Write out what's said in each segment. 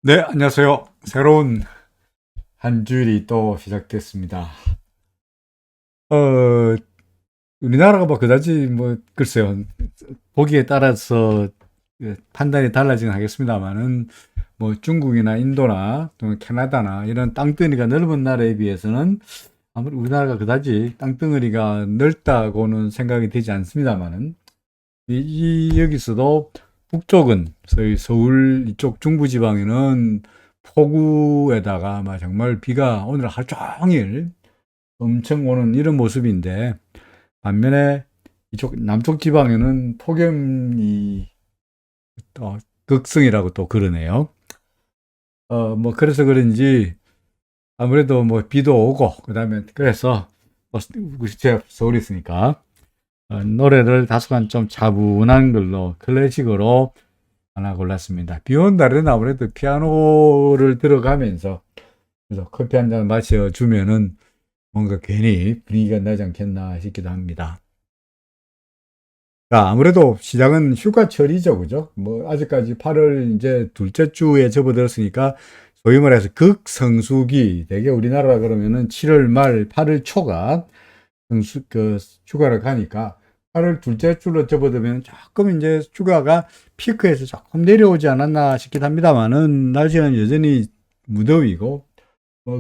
네, 안녕하세요. 새로운 한 주일이 또 시작됐습니다. 어, 우리나라가 뭐 그다지 뭐 글쎄요. 보기에 따라서 판단이 달라지긴 하겠습니다만은 뭐 중국이나 인도나 또 캐나다나 이런 땅덩어리가 넓은 나라에 비해서는 아무리 우리나라가 그다지 땅덩어리가 넓다고는 생각이 되지 않습니다만은 여기서도 북쪽은 저희 서울 이쪽 중부지방에는 폭우에다가 막 정말 비가 오늘 하루 종일 엄청 오는 이런 모습인데, 반면에 이쪽 남쪽 지방에는 폭염이 또 극성이라고 또 그러네요. 뭐 그래서 그런지 아무래도 뭐 비도 오고 그다음에 그래서 뭐 제가 서울에 있으니까 노래를 다소간 좀 차분한 걸로 클래식으로 하나 골랐습니다. 비 오는 날에는 아무래도 피아노를 들어가면서 그래서 커피 한 잔 마셔주면은 뭔가 괜히 분위기가 나지 않겠나 싶기도 합니다. 자, 아무래도 시작은 휴가철이죠, 그죠? 뭐 아직까지 8월 이제 둘째 주에 접어들었으니까 소위 말해서 극성수기, 대개 우리나라 그러면은 7월 말 8월 초가 휴가를 가니까 8월 둘째 주로 접어들면 조금 이제 휴가가 피크에서 조금 내려오지 않았나 싶긴 합니다만은 날씨는 여전히 무더위고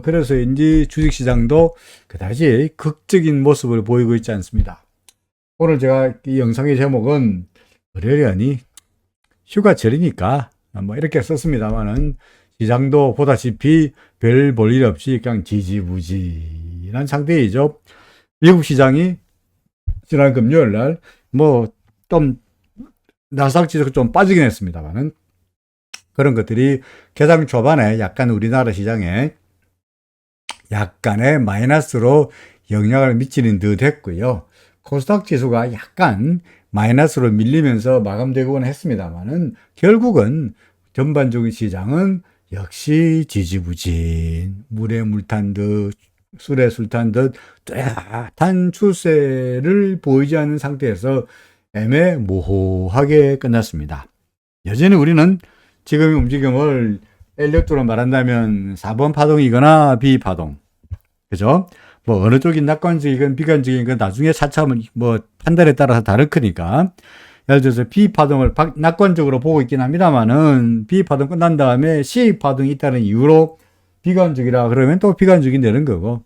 그래서인지 주식시장도 그다지 극적인 모습을 보이고 있지 않습니다. 오늘 제가 이 영상의 제목은 그러려니 휴가철이니까 뭐 이렇게 썼습니다만은 시장도 보다시피 별 볼 일 없이 그냥 지지부진한 상태이죠. 미국 시장이 지난 금요일 날 뭐 좀 나스닥 지수가 좀 빠지긴 했습니다만은 그런 것들이 개장 초반에 약간 우리나라 시장에 약간의 마이너스로 영향을 미치는 듯 했고요. 코스닥 지수가 약간 마이너스로 밀리면서 마감되곤 했습니다만은 결국은 전반적인 시장은 역시 지지부진, 물에 물 탄 듯, 술에 술 탄 듯 뚜렷한 추세를 보이지 않는 상태에서 애매모호하게 끝났습니다. 여전히 우리는 지금의 움직임을 엘리어트로 말한다면 4번 파동이거나 B파동. 그죠? 뭐 어느 쪽이 낙관적이건 비관적이건 나중에 차차하면 뭐 판단에 따라서 다를 거니까. 예를 들어서 B파동을 낙관적으로 보고 있긴 합니다만은 B파동 끝난 다음에 C파동이 있다는 이유로 비관적이라 그러면 또 비관적이 되는 거고,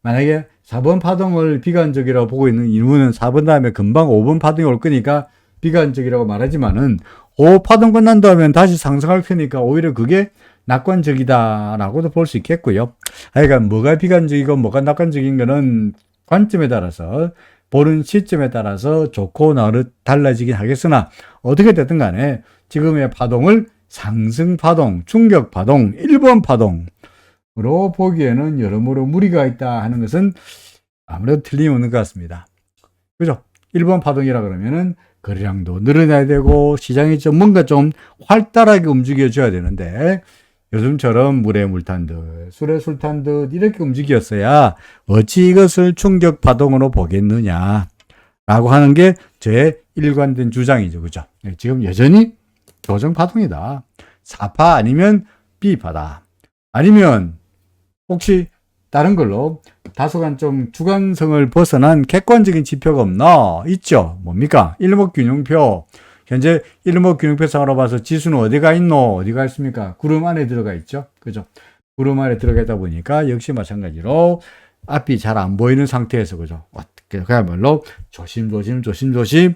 만약에 4번 파동을 비관적이라고 보고 있는 이유는 4번 다음에 금방 5번 파동이 올 거니까 비관적이라고 말하지만은 5파동 끝난 다음에 다시 상승할 테니까 오히려 그게 낙관적이다라고도 볼 수 있겠고요. 그러니까 뭐가 비관적이고 뭐가 낙관적인 거는 관점에 따라서 보는 시점에 따라서 좋고 나를 달라지긴 하겠으나 어떻게 됐든 간에 지금의 파동을 상승 파동, 충격 파동, 1번 파동으로 보기에는 여러모로 무리가 있다 하는 것은 아무래도 틀림없는 것 같습니다. 그죠? 1번 파동이라 그러면은 거래량도 늘어나야 되고 시장이 좀 뭔가 좀 활달하게 움직여줘야 되는데 요즘처럼 물에 물 탄 듯, 술에 술 탄 듯 이렇게 움직였어야 어찌 이것을 충격 파동으로 보겠느냐 라고 하는 게 제 일관된 주장이죠. 그죠? 지금 여전히 조정 파동이다. 4파 아니면 B파다. 아니면 혹시 다른 걸로 다소간 좀 주관성을 벗어난 객관적인 지표가 없나? 있죠. 뭡니까? 일목균형표. 현재 일목균형표상으로 봐서 지수는 어디가 있노? 어디가 있습니까? 구름 안에 들어가 있죠. 그죠? 구름 안에 들어가 있다 보니까 역시 마찬가지로 앞이 잘 안 보이는 상태에서, 그죠? 그야말로 조심조심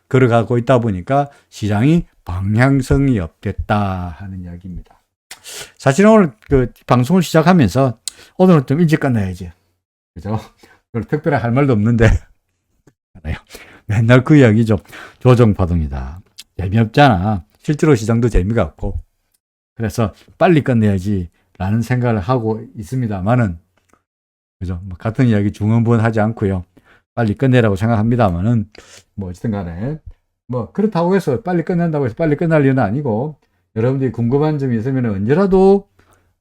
걸어가고 있다 보니까 시장이 방향성이 없겠다 하는 이야기입니다. 사실은 오늘 그 방송을 시작하면서 오늘은 좀 일찍 끝나야지. 그죠? 특별히 할 말도 없는데. 맨날 그 이야기죠. 조정파동이다. 재미없잖아. 실제로 시장도 재미가 없고. 그래서 빨리 끝내야지 라는 생각을 하고 있습니다만은, 그죠? 뭐 같은 이야기 중언부언하지 않고요. 빨리 끝내라고 생각합니다만은, 뭐 어쨌든 간에, 뭐 그렇다고 해서 빨리 끝낸다고 해서 빨리 끝날 일은 아니고, 여러분들이 궁금한 점이 있으면 언제라도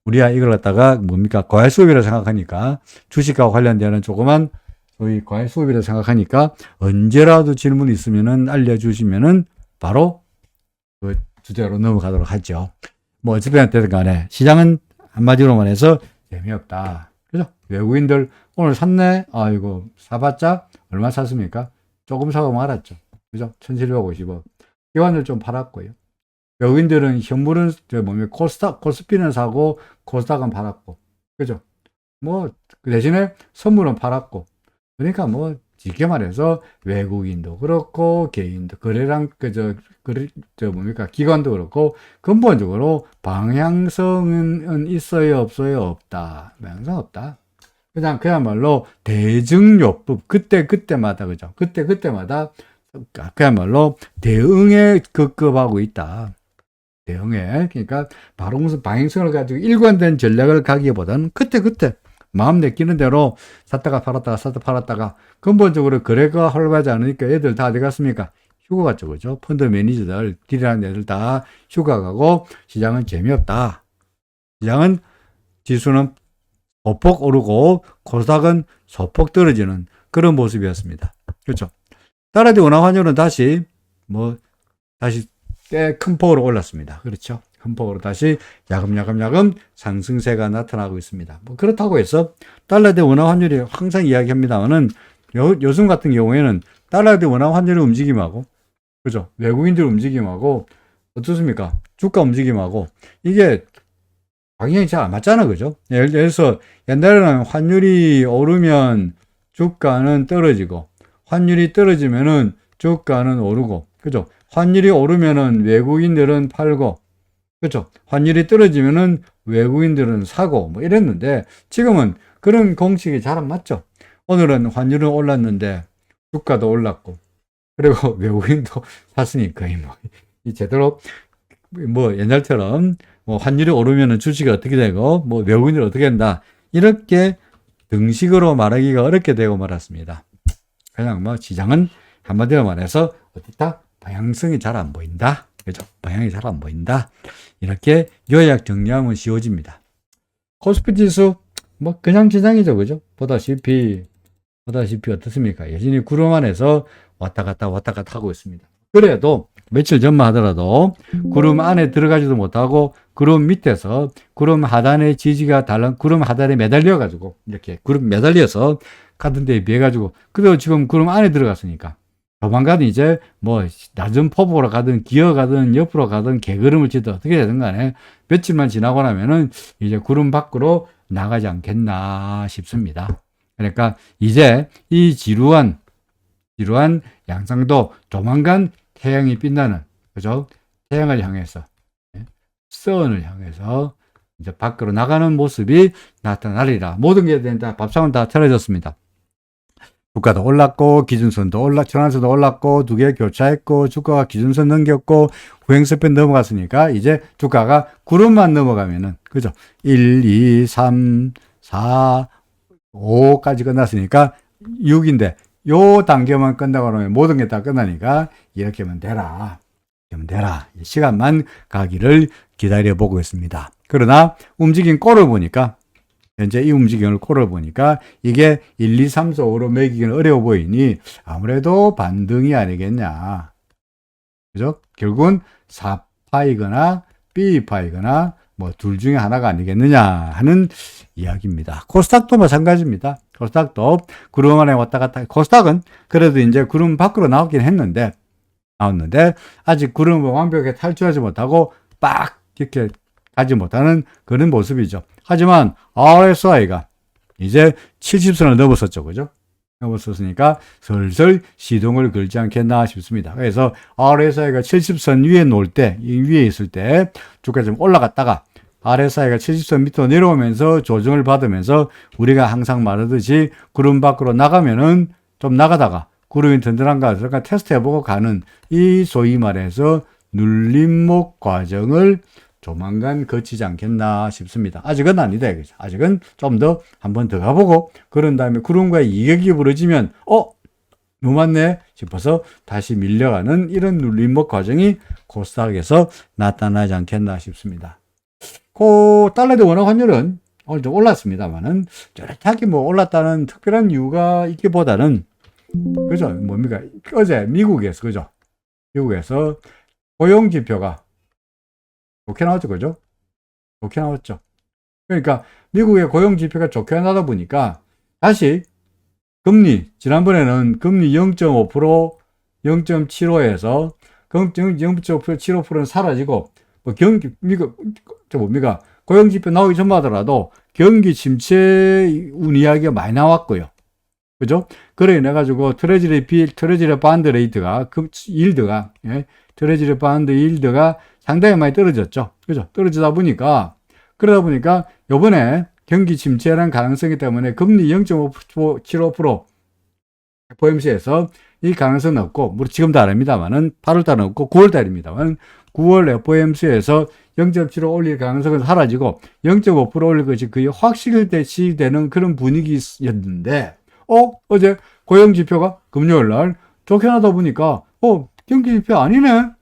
우리가 이걸 갖다가 뭡니까? 과외 수업이라고 생각하니까 주식과 관련되는 조그만 소위 과외 수업이라고 생각하니까 언제라도 질문 있으면은 알려주시면은 바로 그 주제로 넘어가도록 하죠. 뭐 어쨌든 됐든 간에 시장은 한마디로 말해서 재미없다. 그죠? 외국인들 오늘 샀네? 아이고, 사봤자 얼마 샀습니까? 조금 사고 말았죠. 그죠? 1750원. 기관을 좀 팔았고요. 외국인들은 현물은 코스피는 사고 코스닥은 팔았고. 그죠? 뭐, 그 대신에 선물은 팔았고. 그러니까 뭐, 쉽게 말해서 외국인도 그렇고, 개인도, 거래량, 기관도 그렇고, 근본적으로 방향성은 있어요, 없어요? 없다. 방향성 없다. 그냥 그야말로 대증요법, 그때마다, 그죠? 그때마다 그야말로 대응에 급급하고 있다. 대응에. 그러니까 방향성을 가지고 일관된 전략을 가기보다는 그때 마음 내키는 대로 샀다가 팔았다가 근본적으로 거래가 활발하지 않으니까 애들 다 어디 갔습니까? 휴가 갔죠. 그죠? 펀드 매니저들, 딜이라는 애들 다 휴가 가고 시장은 재미없다. 시장은 지수는 소폭 오르고 코스닥은 소폭 떨어지는 그런 모습이었습니다. 그렇죠? 따라서 원화 환율은 다시 꽤 큰 폭으로 올랐습니다. 그렇죠? 큰 폭으로 다시 야금야금 상승세가 나타나고 있습니다. 뭐 그렇다고 해서 달러 대 원화 환율이 항상 이야기합니다만은 요즘 같은 경우에는 달러 대 원화 환율의 움직임하고 그죠? 외국인들 움직임하고 어떻습니까? 주가 움직임하고 이게 방향이 잘 안 맞잖아. 그죠? 예를 들어서 옛날에는 환율이 오르면 주가는 떨어지고 환율이 떨어지면은 주가는 오르고 그죠? 환율이 오르면은 외국인들은 팔고 그죠? 환율이 떨어지면은 외국인들은 사고 뭐 이랬는데 지금은 그런 공식이 잘 안 맞죠? 오늘은 환율은 올랐는데 주가도 올랐고 그리고 외국인도 샀으니 거의 뭐 제대로 뭐 옛날처럼 뭐 환율이 오르면은 주식이 어떻게 되고 뭐 외국인이 어떻게 된다 이렇게 등식으로 말하기가 어렵게 되고 말았습니다. 그냥 뭐 시장은 한마디로 말해서 어떻다 방향성이 잘 안 보인다. 그죠? 방향이 잘 안 보인다. 이렇게 요약 정리하면 쉬워집니다. 코스피 지수 뭐 그냥 시장이죠. 그죠? 보다시피 어떻습니까? 여전히 구름 안에서 왔다 갔다 하고 있습니다. 그래도 며칠 전만 하더라도 구름 안에 들어가지도 못하고 구름 밑에서 구름 하단의 지지가 구름 하단에 매달려 가지고 이렇게 구름 매달려서 가던 데에 비해 가지고 그래도 지금 구름 안에 들어갔으니까 조만간 이제 뭐 낮은 폭으로 가든 기어가든 옆으로 가든 개걸음을 치든 어떻게 되든 간에 며칠만 지나고 나면은 이제 구름 밖으로 나가지 않겠나 싶습니다. 그러니까 이제 이 지루한 양상도 조만간 태양이 빛나는 그죠? 태양을 향해서 선을 향해서 이제 밖으로 나가는 모습이 나타나리라. 모든 게 다 밥상은 다 틀어졌습니다. 주가도 올랐고 기준선도 전환선도 올랐고 두 개 교차했고 주가가 기준선 넘겼고 후행스팬 넘어갔으니까 이제 주가가 구름만 넘어가면은 그죠? 1, 2, 3, 4, 5까지 끝났으니까 6인데 요 단계만 끝나고 나면 모든 게 다 끝나니까 이렇게 하면 되라. 시간만 가기를 기다려 보고 있습니다. 그러나 움직인 꼴을 보니까 현재 이 움직임을 꼴을 보니까 이게 1, 2, 3, 4, 5로 매기기는 어려워 보이니 아무래도 반등이 아니겠냐. 그죠? 결국은 4파이거나 B파이거나 뭐 둘 중에 하나가 아니겠느냐 하는 이야기입니다. 코스닥도 마찬가지입니다. 코스닥도 구름 안에 왔다 갔다. 코스닥은 그래도 이제 구름 밖으로 나왔긴 나왔는데 아직 구름을 완벽하게 탈출하지 못하고 빡 이렇게 가지 못하는 그런 모습이죠. 하지만 RSI가 이제 70선을 넘었었죠. 그죠? 넘었었으니까 슬슬 시동을 걸지 않겠나 싶습니다. 그래서 RSI가 70선 위에 놓을 때, 위에 있을 때 주가 좀 올라갔다가 RSI가 70선 밑으로 내려오면서 조정을 받으면서 우리가 항상 말하듯이 구름 밖으로 나가면은 좀 나가다가 구름이 든든한가 그러니까 테스트 해보고 가는 이 소위 말해서 눌림목 과정을 조만간 거치지 않겠나 싶습니다. 아직은 아니다. 아직은 좀 더 한 번 더 가보고 그런 다음에 구름과의 이격이 벌어지면 맞네 싶어서 다시 밀려가는 이런 눌림목 과정이 코스닥에서 나타나지 않겠나 싶습니다. 달러 대 원화 환율은 오늘 좀 올랐습니다만은 뚜렷하게 뭐 올랐다는 특별한 이유가 있기보다는 그죠? 뭡니까? 어제 미국에서 그죠? 미국에서 고용 지표가 좋게 나왔죠, 그죠? 좋게 나왔죠. 그러니까 미국의 고용 지표가 좋게 나다 보니까 다시 금리, 지난번에는 금리 0.5%, 0.75에서 0.75%는 사라지고, 뭐 경기, 미국, 뭡니까? 고용 지표 나오기 전만 하더라도 경기 침체 운 이야기가 많이 나왔고요. 그죠? 그래, 내가지고 트레저리 반드 레이트가, 일드가, 예? 트레저리 반드 일드가 상당히 많이 떨어졌죠. 그죠? 떨어지다 보니까, 그러다 보니까 요번에 경기 침체라는 가능성이 때문에 금리 0.75% FOMC에서 이 가능성은 없고, 뭐 지금도 아닙니다만은 8월달은 없고 9월달입니다만 9월 FOMC에서 0.75 올릴 가능성은 사라지고 0.5% 올릴 것이 거의 확실시되는 그런 분위기였는데, 어제 고용지표가 금요일날 좋게 나다 보니까 경기지표 아니네.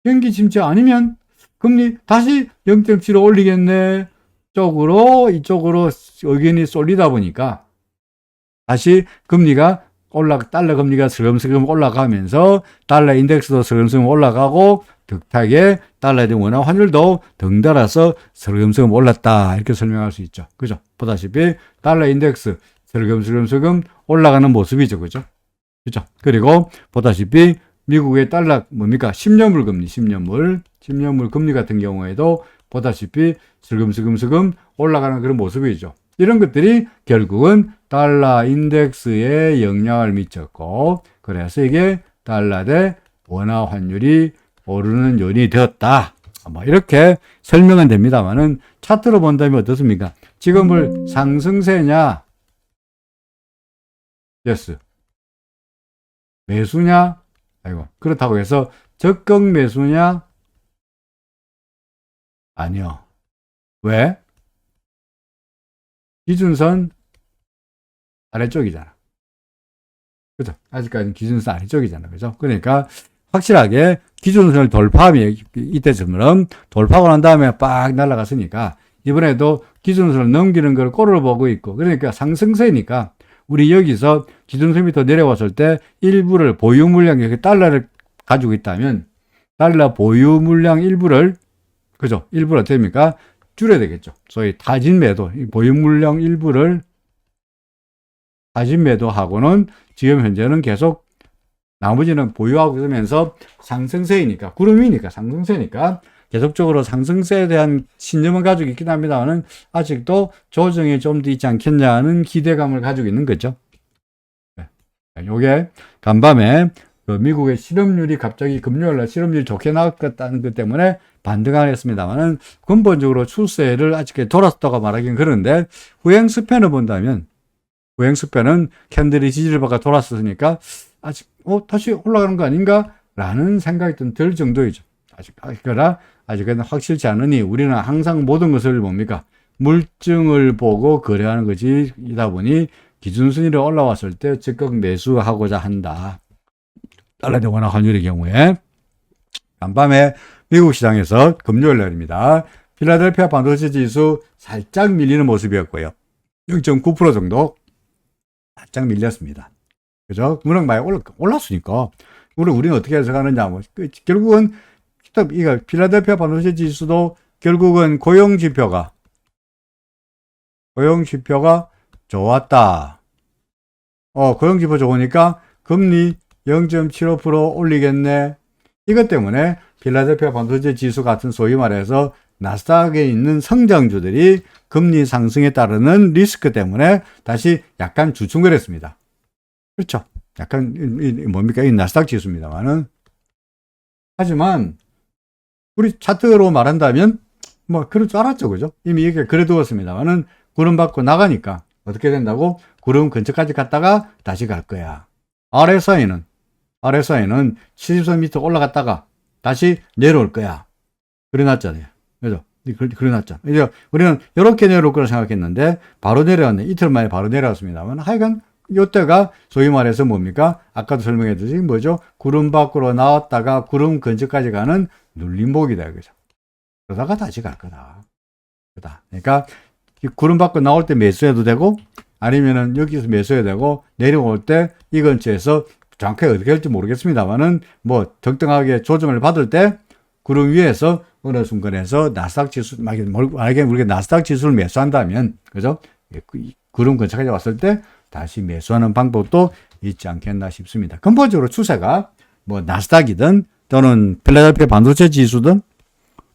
경기 침체 아니면 금리 다시 0.75 올리겠네 이쪽으로 의견이 쏠리다 보니까 다시 금리가 달러 금리가 슬금슬금 올라가면서 달러 인덱스도 슬금슬금 올라가고 격하게 달러에 대한 원화 환율도 덩달아서 슬금슬금 올랐다, 이렇게 설명할 수 있죠. 그죠? 보다시피 달러 인덱스 슬금슬금 올라가는 모습이죠. 그죠? 그리고 보다시피 미국의 달러 뭡니까? 10년물 금리, 10년물 금리 같은 경우에도 보다시피 슬금슬금 올라가는 그런 모습이죠. 이런 것들이 결국은 달러 인덱스에 영향을 미쳤고, 그래서 이게 달러 대 원화 환율이 오르는 요인이 되었다, 뭐 이렇게 설명은 됩니다만은 차트로 본다면 어떻습니까? 지금을 상승세냐, yes, 매수냐, 그렇다고 해서 적극 매수냐, 아니요. 왜? 기준선 아래쪽이잖아. 그죠? 아직까지는 기준선 아래쪽이잖아. 그죠? 그러니까 확실하게 기준선을 돌파하면, 이때처럼 돌파하고 난 다음에 빡 날아갔으니까 이번에도 기준선을 넘기는 걸 꼴을 보고 있고, 그러니까 상승세니까 우리 여기서 기준선 밑으로 내려왔을 때 일부를 보유 물량, 달러를 가지고 있다면 달러 보유 물량 일부를, 그죠? 일부를 어떻게 됩니까? 줄여야 되겠죠. 소위 타진 매도, 보유 물량 일부를 타진 매도하고는 지금 현재는 계속 나머지는 보유하고 있으면서 상승세이니까, 구름이니까 상승세니까 계속적으로 상승세에 대한 신념을 가지고 있긴 합니다만 아직도 조정이 좀 더 있지 않겠냐는 기대감을 가지고 있는 거죠. 요게 간밤에 그 미국의 실업률이 갑자기 금요일날 실업률이 좋게 나왔다는 것 때문에 반등을 했습니다만은 근본적으로 추세를 아직까지 돌았다고 말하기는 그런데, 후행 스팬을 본다면 후행 스팬은 캔들이 지지를 받아 돌았으니까 아직 다시 올라가는 거 아닌가 라는 생각이 좀 들 정도이죠. 아직은 확실치 않으니 우리는 항상 모든 것을 뭡니까? 물증을 보고 거래하는 것이다 보니 기준순위로 올라왔을 때 적극 매수하고자 한다. 달러 대 원화 환율의 경우에 간밤에 미국 시장에서 금요일 날입니다. 필라델피아 반도체 지수 살짝 밀리는 모습이었고요. 0.9% 정도 살짝 밀렸습니다. 그죠? 물론 많이 올랐으니까 우리는 어떻게 해석하느냐, 결국은 이거 필라델피아 반도체 지수도 결국은 고용 지표가 좋았다. 고용 지표 좋으니까 금리 0.75% 올리겠네. 이것 때문에 필라델피아 반도체 지수 같은 소위 말해서 나스닥에 있는 성장주들이 금리 상승에 따르는 리스크 때문에 다시 약간 주춤거렸습니다. 그렇죠? 약간 뭡니까? 이 나스닥 지수입니다만은, 하지만 우리 차트로 말한다면 그럴 줄 알았죠. 그죠? 이미 이렇게 그래두었습니다만은 구름 받고 나가니까 어떻게 된다고? 구름 근처까지 갔다가 다시 갈 거야. RSI는 70선 밑에 올라갔다가 다시 내려올 거야. 그래 놨잖아요. 그죠? 그래 놨잖아. 이제 우리는 이렇게 내려올 거라 생각했는데 바로 내려왔네. 이틀 만에 바로 내려왔습니다만, 하여간 이때가 소위 말해서 뭡니까? 아까도 설명했듯이 뭐죠? 구름 밖으로 나왔다가 구름 근처까지 가는 눌림목이다. 그죠? 그러다가 다시 갈 거다. 그러니까 구름 밖으로 나올 때 매수해도 되고, 아니면은 여기서 매수해도 되고, 내려올 때 이 근처에서 정확하게 어떻게 할지 모르겠습니다만은 적당하게 조정을 받을 때 구름 위에서 어느 순간에서 나스닥 지수, 만약에 우리가 나스닥 지수를 매수한다면, 그죠? 구름 근처까지 왔을 때 다시 매수하는 방법도 있지 않겠나 싶습니다. 근본적으로 추세가 뭐 나스닥이든 또는 필라델피아 반도체 지수든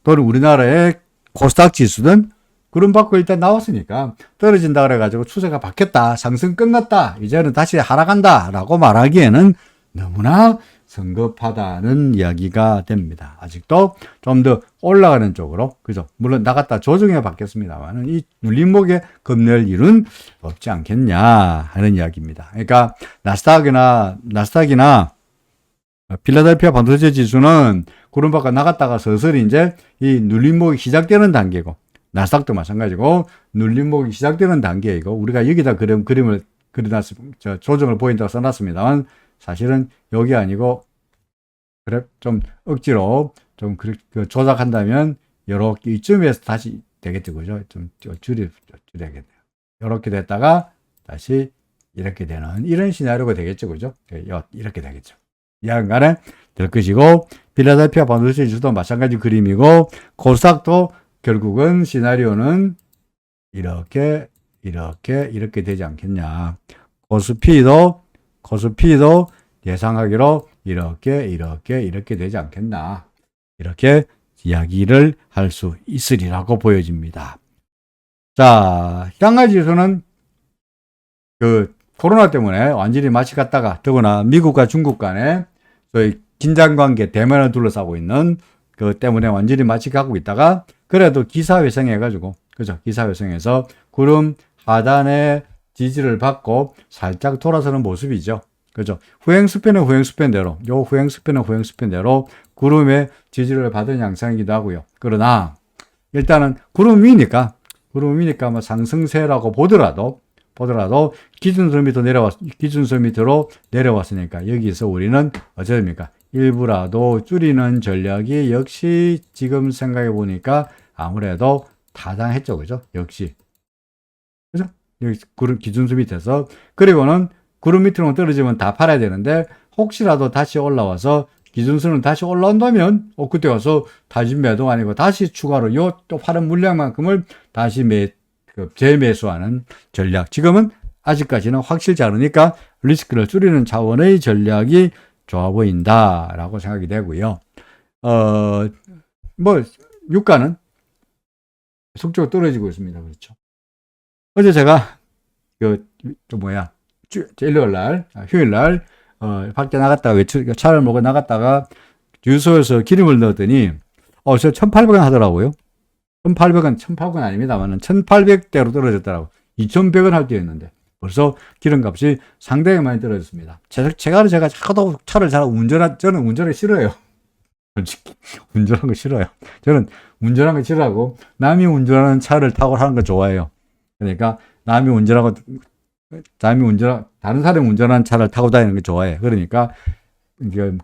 또는 우리나라의 코스닥 지수든 구름 밖으로 일단 나왔으니까 떨어진다 그래가지고 추세가 바뀌었다, 상승 끝났다, 이제는 다시 하락한다 라고 말하기에는 너무나 성급하다는 이야기가 됩니다. 아직도 좀 더 올라가는 쪽으로, 그죠? 물론 나갔다 조정해 받겠습니다만은 이 눌림목에 겁낼 일은 없지 않겠냐 하는 이야기입니다. 그러니까 나스닥이나 필라델피아 반도체 지수는 구름 밖으로 나갔다가 서서히 이제 이 눌림목이 시작되는 단계고, 나스닥도 마찬가지고 눌림목이 시작되는 단계이고, 우리가 여기다 그림을 그려놨습니다. 조정을 보인다고 써놨습니다만 사실은 여기 아니고, 그래 좀 억지로 좀 조작한다면 요렇게 이쯤에서 다시 되겠죠, 그죠? 좀 줄여야겠네요. 요렇게 됐다가 다시 이렇게 되는 이런 시나리오가 되겠죠, 그죠? 이렇게 되겠죠. 이하간에 될 것이고, 필라델피아 반도체 지수도 마찬가지 그림이고, 코스닥도 결국은 시나리오는 이렇게 되지 않겠냐. 코스피도 예상하기로 이렇게 되지 않겠나. 이렇게 이야기를 할 수 있으리라고 보여집니다. 자, 샹하이 지수는 코로나 때문에 완전히 마치 갔다가, 더구나 미국과 중국 간에 저희 긴장관계, 대면을 둘러싸고 있는 그 때문에 완전히 마치 가고 있다가, 그래도 기사회생해가지고, 그죠? 기사회생해서 구름 하단의 지지를 받고 살짝 돌아서는 모습이죠. 그죠? 후행스팬은 후행스팬대로 구름의 지지를 받은 양상이기도 하고요. 그러나, 일단은 구름 위니까 뭐 상승세라고 보더라도 기준선 밑으로 내려왔으니까 여기서 우리는 어쩌입니까? 일부라도 줄이는 전략이 역시 지금 생각해 보니까 아무래도 타당했죠. 그죠? 역시. 그죠? 여기 구름 기준선 밑에서, 그리고는 구름 밑으로 떨어지면 다 팔아야 되는데, 혹시라도 다시 올라와서 기준선은 다시 올라온다면 그때 와서 다시 매도 아니고 다시 추가로 또 파는 물량만큼을 다시 재매수하는 전략. 지금은 아직까지는 확실치 않으니까 리스크를 줄이는 차원의 전략이 좋아 보인다라고 생각이 되고요. 유가는 속적으로 떨어지고 있습니다. 그렇죠. 어제 제가 휴일 날 밖에 나갔다가 차를 몰고 나갔다가 주유소에서 기름을 넣었더니 저 1,800원 하더라고요. 1,800원 아닙니다만은 1,800대로 떨어졌더라고. 2,100원 할 때였는데 벌써 기름값이 상당히 많이 떨어졌습니다. 제가 자꾸 차를 저는 운전을 싫어해요. 솔직히 운전하는 거 싫어요. 저는 운전하는 거 싫어하고 남이 운전하는 차를 타고 하는 거 좋아해요. 그러니까 다른 사람이 운전하는 차를 타고 다니는 거 좋아해. 그러니까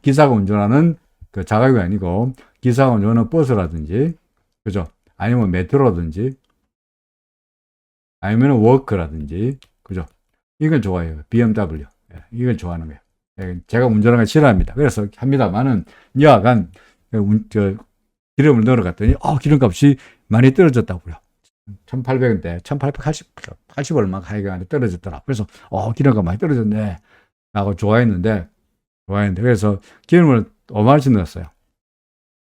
기사가 운전하는 그 자가용이 아니고 기사가 운전하는 버스라든지, 그죠? 아니면 메트로라든지, 아니면 워크라든지, 그죠? 이걸 좋아해요. BMW. 이걸 좋아하는 거예요. 제가 운전하는 거 싫어합니다. 그래서 합니다만은 여하간 기름을 넣어갔더니 기름값이 많이 떨어졌다고요. 1,800원대, 1,880 얼마 가격이 떨어졌더라. 그래서 기름값 많이 떨어졌네 라고 좋아했는데 그래서 기름을 5만원씩 넣었어요.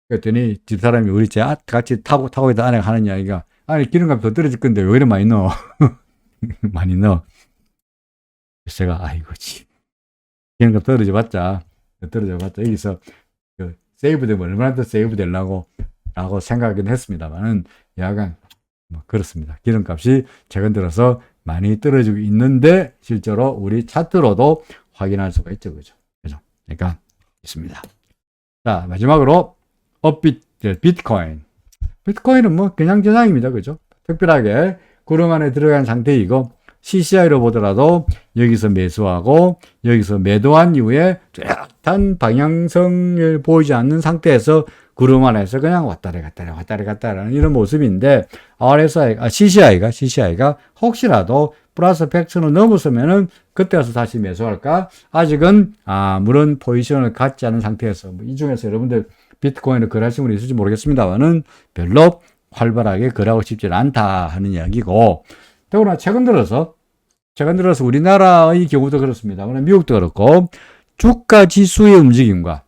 그랬더니 집사람이 우리 같이 타고 있다 아내가 하는 이야기가, 아니 기름값 더 떨어질 건데 왜 이렇게 많이 넣어? 많이 넣어. 그래서 제가 아이고지, 기름값 떨어져봤자 여기서 세이브 되면 얼마나 더 세이브 되려고 라고 생각은 했습니다만은 약간 그렇습니다. 기름값이 최근 들어서 많이 떨어지고 있는데 실제로 우리 차트로도 확인할 수가 있죠. 그죠? 그러니까 있습니다. 자, 마지막으로 비트코인. 비트코인은 뭐 그냥 저장입니다. 그죠? 특별하게 구름 안에 들어간 상태이고, CCI로 보더라도 여기서 매수하고 여기서 매도한 이후에 뚜렷한 방향성을 보이지 않는 상태에서 구름 안에서 그냥 왔다리 갔다라는 이런 모습인데, CCI가 혹시라도 플러스 100선을 넘었으면은 그때 와서 다시 매수할까? 아직은 물론 포지션을 갖지 않은 상태에서 이 중에서 여러분들 비트코인을 거래하시는 분이 있을지 모르겠습니다만은 별로 활발하게 거래하고 싶지 않다 하는 이야기고, 더구나 최근 들어서 우리나라의 경우도 그렇습니다. 미국도 그렇고 주가 지수의 움직임과,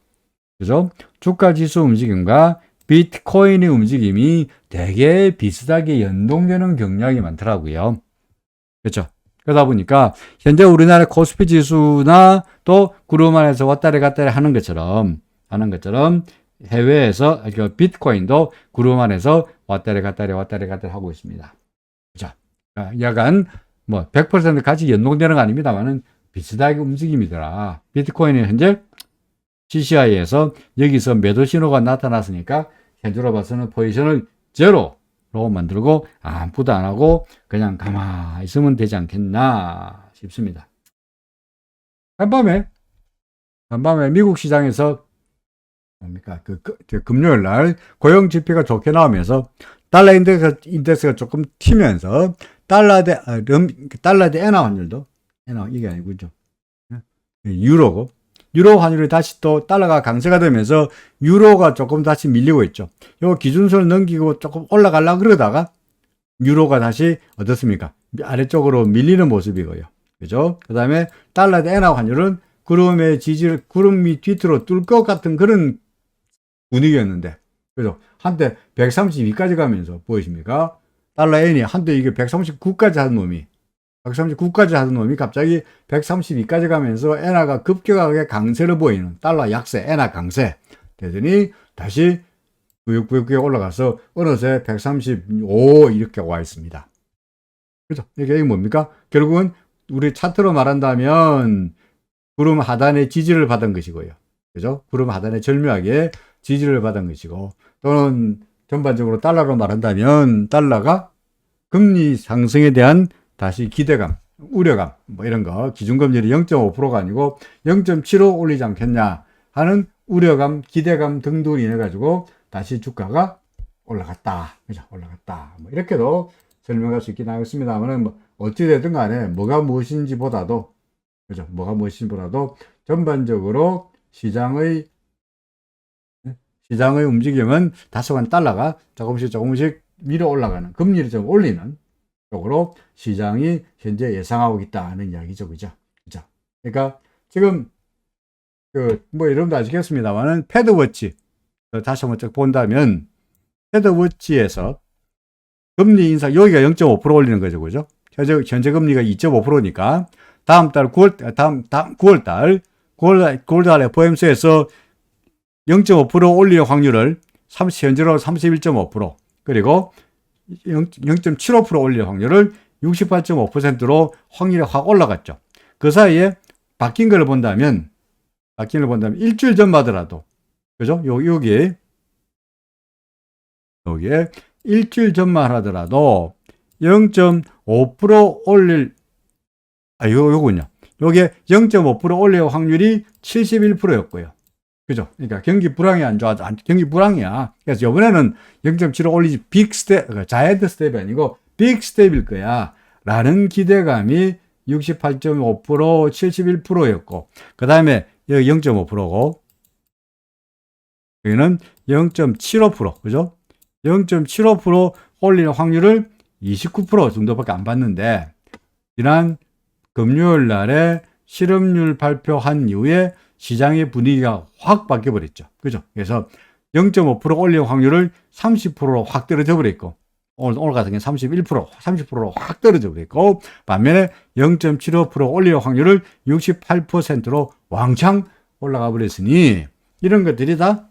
그죠? 주가 지수 움직임과 비트코인의 움직임이 되게 비슷하게 연동되는 경향이 많더라고요. 그렇죠? 그러다 보니까 현재 우리나라 코스피 지수나 또 그룹 안에서 왔다리 갔다리 하는 것처럼 해외에서 비트코인도 그룹 안에서 왔다리 갔다리 하고 있습니다. 그렇죠? 약간 뭐 100% 같이 연동되는 거 아닙니다만은 비슷하게 움직임이더라. 비트코인은 현재 CCI에서 여기서 매도 신호가 나타났으니까 현재로 봐서는 포지션을 제로로 만들고 아무것도 안 하고 그냥 가만히 있으면 되지 않겠나 싶습니다. 간밤에 미국 시장에서 뭡니까? 금요일 날 고용 지표가 좋게 나오면서 달러 인덱스가 조금 튀면서 달러 대 엔화 환율도, 이게 아니군요. 유로 환율이 다시 또 달러가 강세가 되면서 유로가 조금 다시 밀리고 있죠. 요 기준선을 넘기고 조금 올라가려고 그러다가 유로가 다시 어떻습니까? 아래쪽으로 밀리는 모습이고요. 그죠? 그 다음에 달러 대 엔화 환율은 구름이 뒤틀어 뚫 것 같은 그런 분위기였는데, 그죠? 한때 132까지 가면서 보이십니까? 달러 엔이 한때 이게 139까지 하던 놈이 갑자기 132까지 가면서 엔화가 급격하게 강세를 보이는, 달러 약세, 엔화 강세 되더니 다시 구역구역에 올라가서 어느새 135 이렇게 와 있습니다. 그죠? 이게 뭡니까? 결국은 우리 차트로 말한다면 구름 하단의 지지를 받은 것이고요. 그죠? 구름 하단에 절묘하게 지지를 받은 것이고, 또는 전반적으로 달러로 말한다면 달러가 금리 상승에 대한 다시 기대감, 우려감, 뭐 이런 거, 기준금리를 0.5%가 아니고 0.75 올리지 않겠냐 하는 우려감, 기대감 등등으로 인해 가지고 다시 주가가 올라갔다. 그죠? 올라갔다. 뭐 이렇게도 설명할 수 있긴 하겠습니다만, 뭐 어찌되든 간에 뭐가 무엇인지보다도, 그죠? 뭐가 무엇인지보다도 전반적으로 시장의 움직임은 다소간 달러가 조금씩 밀어 올라가는, 금리를 좀 올리는 쪽으로 시장이 현재 예상하고 있다는 이야기죠. 그죠? 그러니까 지금 뭐 여러분도 아시겠습니다만은 패드워치 다시 한번 쭉 본다면 패드워치에서 금리 인상, 여기가 0.5% 올리는 거죠. 그죠? 현재 금리가 2.5%니까 다음 달 9월달 FOMC에서 0.5% 올릴 확률을 현재로 31.5%, 그리고 0.75% 올릴 확률을 68.5%로 확률이 확 올라갔죠. 그 사이에 바뀐 걸 본다면 일주일 전만 하더라도, 그죠? 여기에 일주일 전만 하더라도 0.5% 올릴, 요거군요. 요게 0.5% 올릴 확률이 71%였고요. 그죠? 그러니까 경기 불황이 안 좋아, 경기 불황이야. 그래서 이번에는 0.75 올리지 자이언트 스텝이 아니고 빅 스텝일 거야 라는 기대감이 68.5%, 71%였고, 그 다음에 여기 0.5%고, 여기는 0.75%, 그죠? 0.75% 올리는 확률을 29% 정도밖에 안 봤는데, 지난 금요일 날에 실업률 발표한 이후에 시장의 분위기가 확 바뀌어버렸죠. 그죠? 그래서 0.5% 올릴 확률을 30%로 확 떨어져 버렸고, 오늘 같은 경우는 30%로 확 떨어져 버렸고, 반면에 0.75% 올릴 확률을 68%로 왕창 올라가 버렸으니, 이런 것들이 다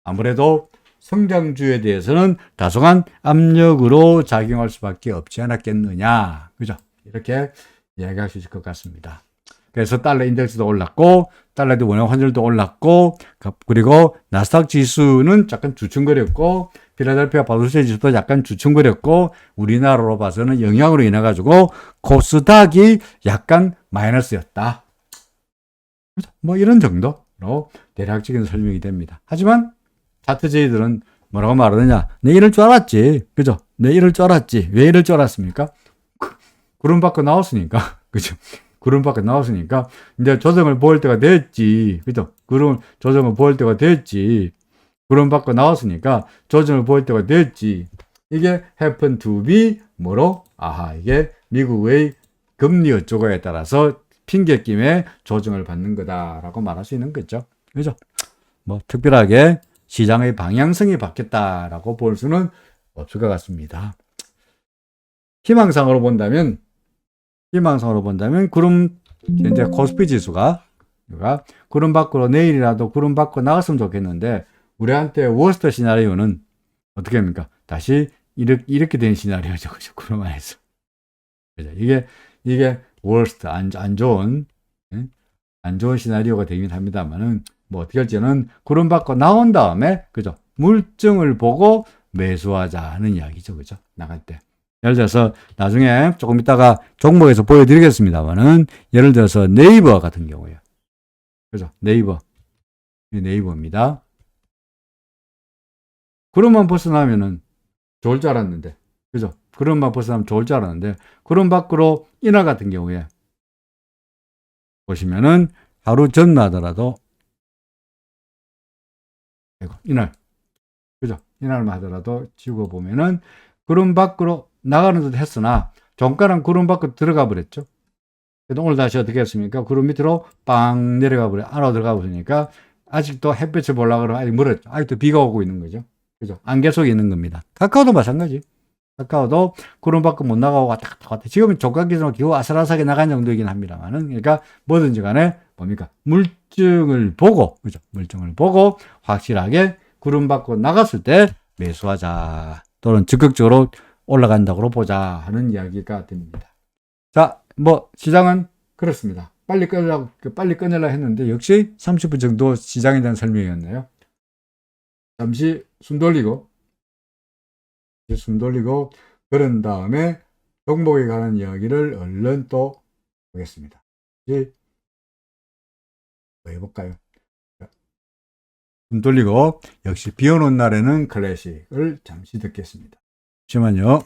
아무래도 성장주에 대해서는 다소간 압력으로 작용할 수밖에 없지 않았겠느냐. 그죠? 이렇게 이야기할 수 있을 것 같습니다. 그래서 달러 인덱스도 올랐고, 달러 대 원화 환율도 올랐고, 그리고 나스닥 지수는 약간 주춤거렸고, 필라델피아 바도세 지수도 약간 주춤거렸고, 우리나라로 봐서는 영향으로 인해 가지고 코스닥이 약간 마이너스였다. 뭐 이런 정도로 대략적인 설명이 됩니다. 하지만 차트제이들은 뭐라고 말하느냐? 내 이럴 줄 알았지. 그죠? 내 이럴 줄 알았지. 왜 이럴 줄 알았습니까? 구름 밖에 나왔으니까. 그죠? 구름 밖에 나왔으니까 이제 조정을 보일 때가 됐지. 그죠? 구름 조정을 보일 때가 됐지. 구름 밖으로 나왔으니까 조정을 보일 때가 됐지. 이게 happen to be 뭐로? 아하, 이게 미국의 금리 어쩌고에 따라서 핑계김에 조정을 받는 거다라고 말할 수 있는 거죠. 그죠? 뭐 특별하게 시장의 방향성이 바뀌었다라고 볼 수는 없을 것 같습니다. 희망상으로 본다면 구름 현재 코스피 지수가 구름 밖으로 내일이라도 구름 밖으로 나갔으면 좋겠는데 우리한테 워스트 시나리오는 어떻게 합니까? 다시 이렇게 된 시나리오죠. 그죠? 구름 안에서. 그죠? 이게 워스트 안 좋은 시나리오가 되긴 합니다만은 뭐 어떻게 할지는 구름 밖으로 나온 다음에 그죠? 물증을 보고 매수하자 하는 이야기죠. 그죠? 나갈 때. 예를 들어서 나중에 조금 이따가 종목에서 보여드리겠습니다만은 예를 들어서 네이버 같은 경우에요. 그죠? 네이버입니다. 구름만 벗어나면은 좋을 줄 알았는데, 그죠? 구름만 벗어나면 좋을 줄 알았는데, 구름 밖으로 이날 같은 경우에 보시면은 하루 전날 하더라도, 이날, 그죠? 이날만 하더라도 지고 보면은 구름 밖으로 나가는 듯 했으나, 종가는 구름 밖으로 들어가 버렸죠. 그래도 오늘 다시 어떻게 했습니까? 구름 밑으로 빵 내려가 버려, 안으로 들어가 버리니까, 아직도 햇빛을 보려고 그러면 아직 멀었죠. 아직도 비가 오고 있는 거죠. 그죠? 안개 속에 있는 겁니다. 카카오도 마찬가지. 카카오도 구름 밖으로 못 나가고 왔다 갔다. 지금은 조건 기준으로 기후 아슬아슬하게 나간 정도이긴 합니다만은, 그러니까 뭐든지 간에 뭡니까? 물증을 보고, 그죠? 물증을 보고 확실하게 구름 밖으로 나갔을 때 매수하자. 또는 적극적으로 올라간다고 보자 하는 이야기가 됩니다. 자, 뭐 시장은 그렇습니다. 빨리 끊으려 했는데 역시 30분 정도 시장에 대한 설명이었네요. 잠시 숨 돌리고 그런 다음에 종목에 관한 이야기를 얼른 또 보겠습니다. 뭐 해볼까요? 숨 돌리고 역시 비 오는 날에는 클래식을 잠시 듣겠습니다. 잠시만요.